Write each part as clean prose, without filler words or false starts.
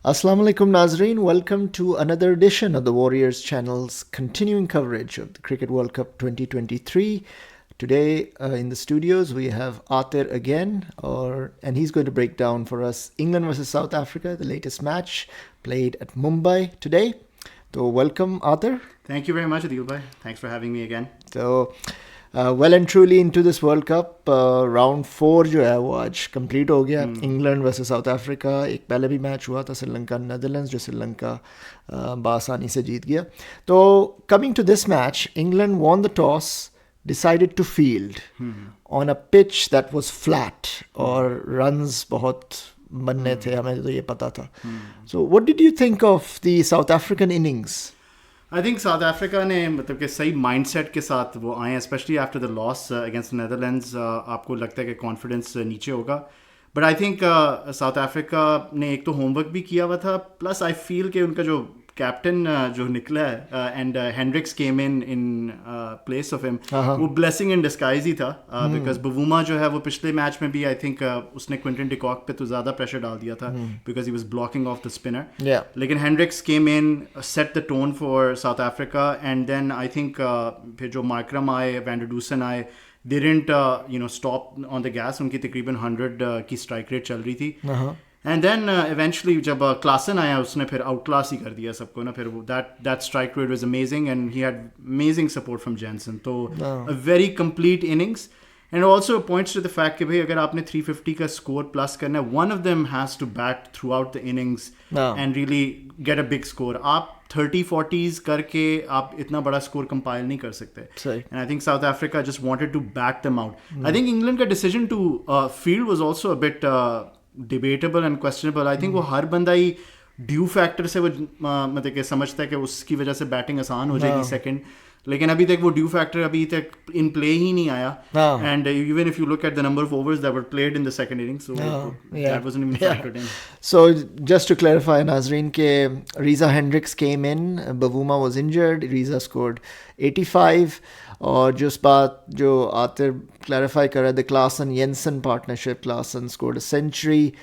Assalamu alaikum Nazreen, welcome to another edition of the Warriors channel's continuing coverage of the Cricket World Cup 2023. Today in the studios we have Aatir again, and he's going to break down for us England versus South Africa, the latest match played at Mumbai today. So welcome Aatir. Thank you very much Adil bhai. Thanks for having me again. So well and truly into this World Cup, round 4 जो है वो आज complete हो गया. England versus south Africa. एक पहले भी match हुआ था श्रीलंका नीदरलैंड्स, जो श्रीलंका बासानी से जीत गया. तो coming to this match, England won the toss, decided to field on a pitch that was flat और runs बहुत बनने थे, हमें तो ये पता था. So what did you think of the South African innings? I think South Africa ने मतलब कि सही माइंडसेट के साथ वो आए हैं, specially after the loss against Netherlands. आपको लगता है कि कॉन्फिडेंस नीचे होगा, but I think South Africa ने एक तो होमवर्क भी किया हुआ था, प्लस आई फील कि उनका जो कैप्टन जो निकला है and Hendricks came in place of him, वो ब्लेसिंग इन डिस्गाइज ही था. बिकॉज बवूमा जो है वो पिछले मैच में भी आई थिंक उसने क्विंटन डिकॉक पे तो ज़्यादा प्रेशर डाल दिया था because he was blocking off the spinner. लेकिन Hendricks came in, set the tone for South Africa, and then I think फिर जो मार्करम आए, वैंडरडूसन आए, they didn't stop on the gas. उनकी तकरीबन 100 की स्ट्राइक रेट चल रही थी. एंड देन इवेंचुअली जब क्लासन आया, उसने फिर आउट क्लास ही कर दिया सबको ना. फिर that strike rate was amazing and he had amazing support from Jansen. तो a very complete innings, and also points to the fact कि भाई अगर आपने 350 का स्कोर प्लस करना है, one of them has to bat throughout the innings and really get a big score. आप 30-40s करके आप इतना बड़ा स्कोर कंपाइल नहीं कर सकते. And I think South Africa just wanted to back them out. I think England का decision to field was also a bit debatable and questionable. I think वो हर बंदा ही ड्यू फैक्टर से वो मतलब कि समझता है कि उसकी वजह से बैटिंग आसान हो जाएगी सेकंड, लेकिन अभी तक वो ड्यू फैक्टर अभी तक इन प्ले ही नहीं आया. And even if you look at the number of overs that were played in the second inning, so that wasn't even factored in. So just to clarify Nazreen, के Reza Hendricks came in, Bavuma was injured, Reza scored 85. और जिस बात जो Aatir clarify कर रहा है, the Klaasen Jansen partnership, Klaasen scored a century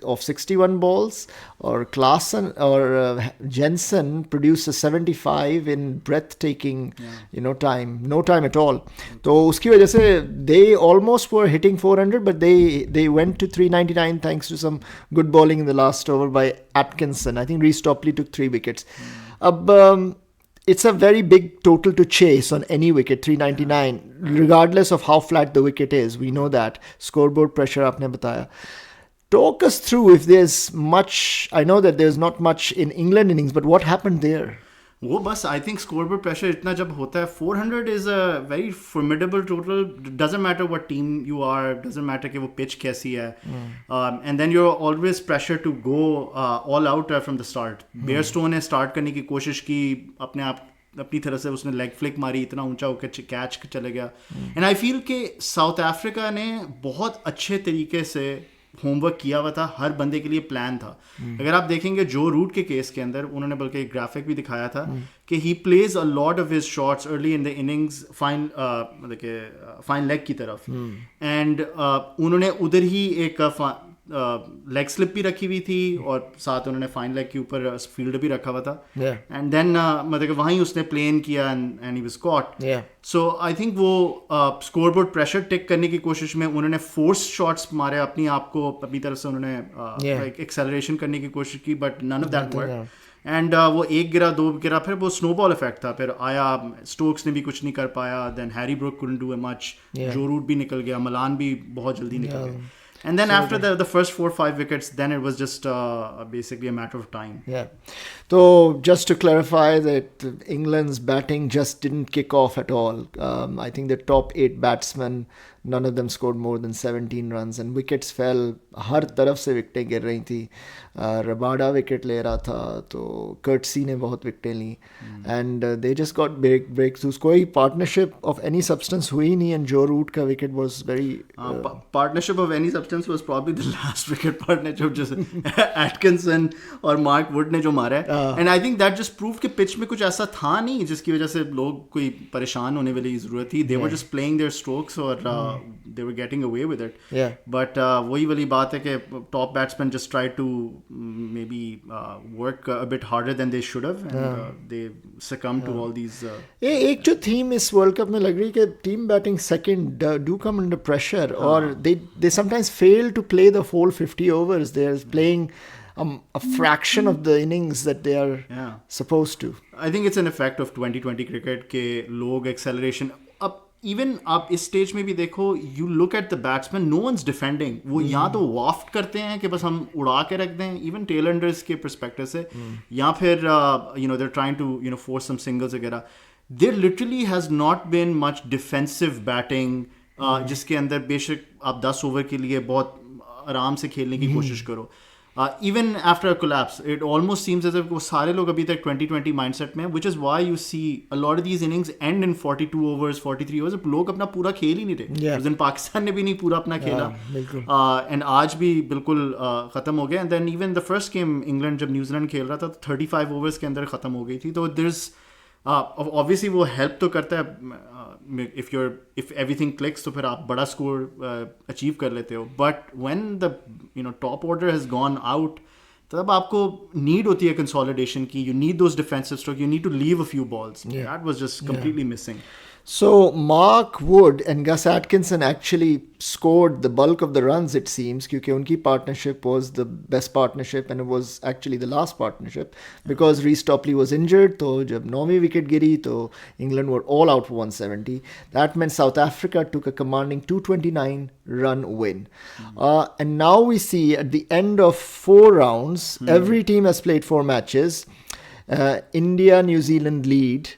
of 61 balls, और Klaasen और Jansen produce 75 in breathtaking time, no time at all. तो उसकी वजह से they almost were hitting 400, but they went to 399 thanks to some good bowling in the last over by Atkinson. I think Reece Topley took 3 wickets. अब it's a very big total to chase on any wicket, 399, regardless of how flat the wicket is. We know that. Scoreboard pressure, aapne bataya. Talk us through if there's much. I know that there's not much in England innings, but what happened there? वो बस I think scoreboard pressure इतना जब होता है, 400 is a very formidable total. Doesn't matter what team you are, doesn't matter कि वो pitch कैसी है, and then you are always pressure to go all out from the start. Bairstow ने start करने की कोशिश की, अपनी तरह से उसने लेग फ्लिक मारी, इतना ऊंचा होकर कैच चले गया. एंड आई फील कि साउथ अफ्रीका ने बहुत अच्छे तरीके से होमवर्क किया हुआ था, हर बंदे के लिए प्लान था. अगर आप देखेंगे जो रूट के केस के अंदर उन्होंने बल्कि एक ग्राफिक भी दिखाया था कि he plays a lot of his shots early in the innings fine, मतलब कि फाइन लेग की तरफ, एंड उन्होंने उधर ही एक लेग स्लिप भी रखी हुई थी और साथ उन्होंने फाइन लेग के ऊपर फील्ड भी रखा हुआ था. एंड देन मतलब कि वहीं उसने प्लेन किया and he was cot. So I think वो स्कोरबोर्ड प्रेशर टेक करने की कोशिश में उन्होंने फोर्स शॉट्स मारे, अपनी आप को अपनी तरफ से उन्होंने एक्सेलरेशन करने की कोशिश की, but none of that work. एंड वो एक गिरा, दो गिरा, फिर वो स्नोबॉल इफेक्ट था. फिर आया, स्टोक्स ने भी कुछ नहीं कर पाया, then Harry Brook couldn't do much, Joe Root भी निकल गया, मलान भी बहुत जल्दी निकल गया. And then after the first 4-5 wickets, then it was just basically a matter of time. So just to clarify that England's batting just didn't kick off at all. I think the top 8 batsmen, none of them scored more than 17 runs, and wickets fell. हर तरफ से विकेटें गिर रही थी. Rabada wicket ले रहा था, तो Coetzee ने बहुत विकेटें ली, and they just got breakthroughs. कोई पार्टनरशिप ऑफ एनी सब्सटेंस हुई नहीं, एंड जो रूट का wicket was very partnership of any substance was probably the last wicket partnership जैसे एटकिंसन और मार्क वुड ने जो मारा है. And I think that just prove कि पिच में कुछ ऐसा था नहीं जिसकी वजह से लोग कोई परेशान होने वाली ज़रूरत थी. They were just playing their strokes, और they were getting away with it. Yeah. But वही वाली बात है कि top batsmen just tried to maybe work a bit harder than they should have, and they succumbed to all these. एक जो theme इस world cup में लग रही है कि team batting second do come under pressure और they sometimes fail to play the whole 50 overs. They are playing a fraction of the innings that they are supposed to. I think it's an effect of 2020 cricket के लोग acceleration अब even आप इस stage में भी देखो, you look at the batsman, no one's defending. वो या तो waft करते हैं कि बस हम उड़ा के रख दें, even tailenders के perspective से, या फिर they're trying to force some singles वगैरह. There literally has not been much defensive batting जिसके अंदर बेशक आप 10 ओवर के लिए बहुत आराम से खेलने की कोशिश करो. Even after a collapse, it almost seems as if वो सारे लोग अभी तक 2020 mindset में हैं, which is why you see a lot of these innings end in 42 overs, 43 overs. लोग अपना पूरा खेल ही नहीं रहे. उस दिन पाकिस्तान ने भी नहीं पूरा अपना खेला. And आज भी बिल्कुल ख़त्म हो गया. And then even the first game England जब न्यूजीलैंड खेल रहा था, 35 overs के अंदर ख़त्म हो गई थी. तो there's obviously वो help तो करता है. If everything clicks तो फिर आप बड़ा स्कोर अचीव कर लेते हो. But when the top order has gone out, तब आपको नीड होती है कंसोलिडेशन की. You need those defensive strokes. You need to leave a few balls. That was just completely missing. So Mark Wood and Gus Atkinson actually scored the bulk of the runs, it seems, क्योंकि उनकी partnership was the best partnership and it was actually the last partnership because Reece Topley was injured. तो जब 9वीं wicket गिरी तो England were all out for 170. That meant South Africa took a commanding 229 run win. And now we see at the end of 4 rounds, every team has played 4 matches. India, New Zealand lead.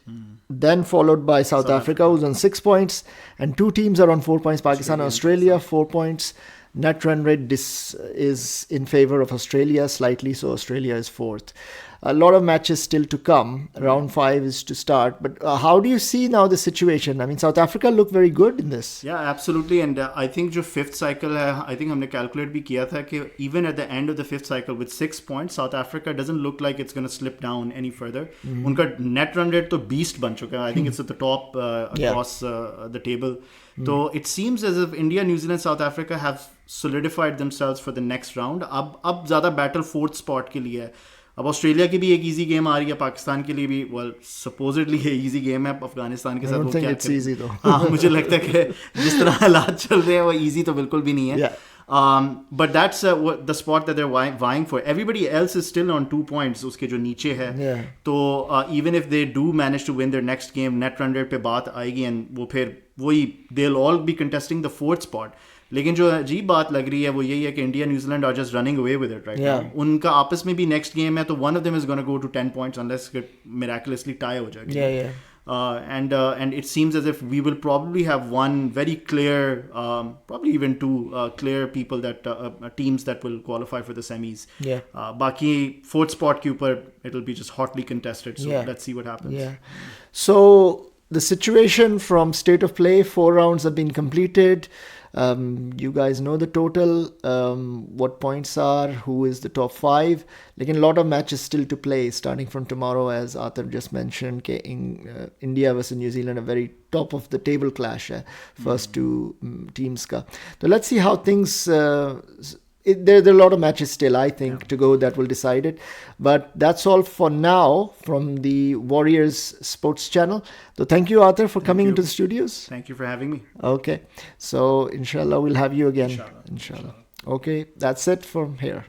Then followed by South Africa, who's on 6 points, and 2 teams are on 4 points. Pakistan and Australia, 4 points. Net run rate is in favor of Australia slightly, so Australia is 4th. A lot of matches still to come. Round 5 is to start. But how do you see now the situation? I mean, South Africa look very good in this. Yeah, absolutely. And I think जो 5th cycle है, I think हमने calculate भी किया था कि even at the end of the 5th cycle with 6 points, South Africa doesn't look like it's going to slip down any further. उनका net run rate तो beast बन चुका है. I think it's at the top across the table. So it seems as if India, New Zealand, South Africa have solidified themselves for the next round. अब ज़्यादा battle 4th spot के लिए है. अब ऑस्ट्रेलिया की भी एक इजी गेम आ रही है, पाकिस्तान के लिए भी सपोजिटली ये इजी गेम है अफगानिस्तान के साथ. हाँ, मुझे लगता है कि जिस तरह हालात चल रहे हैं वो इजी तो बिल्कुल भी नहीं है. But that's the spot that they're vying for. Everybody else is still on 2 points उसके जो नीचे है. तो even if they do manage to win their next game, net run rate पे बात आएगी and वो फिर वही they'll all be contesting the 4th spot. लेकिन जो अजीब बात लग रही है वो यही है कि India New Zealand are just running away with it right now. उनका आपस में भी नेक्स्ट गेम है तो one of them is gonna go to 10 points unless it miraculously tie हो जाएगा. And it seems as if we will probably have one very clear, probably even 2 clear people that teams that will qualify for the semis. Baki 4th spot के ऊपर it'll be just hotly contested. So let's see what happens. So the situation from state of play, 4 rounds have been completed. You guys know the total, what points are, who is the top 5. Lekin a lot of matches still to play starting from tomorrow, as Aatir just mentioned. India versus New Zealand, a very top of the table clash, first 2 teams ka. So let's see how things there are a lot of matches still, I think, to go that will decide it. But that's all for now from the Warriors Sports Channel. So thank you, Aatir, for coming into the studios. Thank you for having me. Okay. So, inshallah, we'll have you again. Inshallah. Okay. That's it from here.